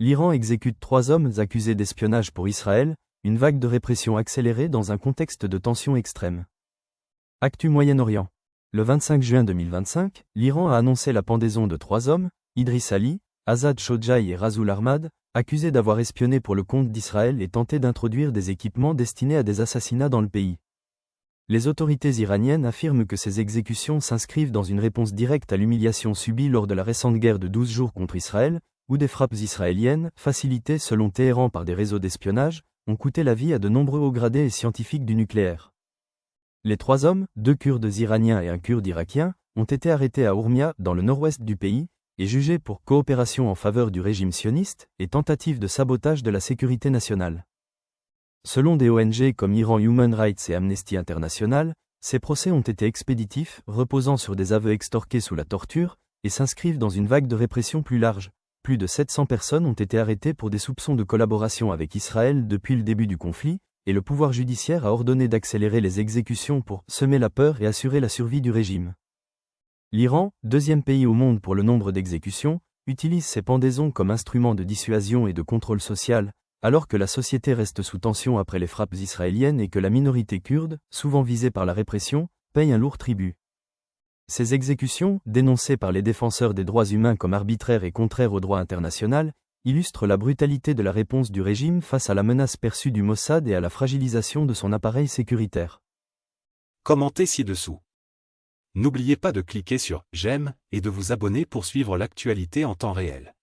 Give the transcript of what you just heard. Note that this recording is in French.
L'Iran exécute 3 hommes accusés d'espionnage pour Israël, une vague de répression accélérée dans un contexte de tension extrême. Actu Moyen-Orient. Le 25 juin 2025, l'Iran a annoncé la pendaison de 3 hommes, Idriss Ali, Azad Chodjaï et Rasoul Ahmad, accusés d'avoir espionné pour le compte d'Israël et tenté d'introduire des équipements destinés à des assassinats dans le pays. Les autorités iraniennes affirment que ces exécutions s'inscrivent dans une réponse directe à l'humiliation subie lors de la récente guerre de 12 jours contre Israël, où des frappes israéliennes, facilitées selon Téhéran par des réseaux d'espionnage, ont coûté la vie à de nombreux hauts gradés et scientifiques du nucléaire. Les 3 hommes, 2 Kurdes iraniens et un Kurde irakien, ont été arrêtés à Ourmia, dans le nord-ouest du pays, et jugés pour coopération en faveur du régime sioniste et tentative de sabotage de la sécurité nationale. Selon des ONG comme Iran Human Rights et Amnesty International, ces procès ont été expéditifs, reposant sur des aveux extorqués sous la torture, et s'inscrivent dans une vague de répression plus large. Plus de 700 personnes ont été arrêtées pour des soupçons de collaboration avec Israël depuis le début du conflit, et le pouvoir judiciaire a ordonné d'accélérer les exécutions pour semer la peur et assurer la survie du régime. L'Iran, deuxième pays au monde pour le nombre d'exécutions, utilise ces pendaisons comme instrument de dissuasion et de contrôle social, alors que la société reste sous tension après les frappes israéliennes et que la minorité kurde, souvent visée par la répression, paye un lourd tribut. Ces exécutions, dénoncées par les défenseurs des droits humains comme arbitraires et contraires au droit international, illustrent la brutalité de la réponse du régime face à la menace perçue du Mossad et à la fragilisation de son appareil sécuritaire. Commentez ci-dessous. N'oubliez pas de cliquer sur « J'aime » et de vous abonner pour suivre l'actualité en temps réel.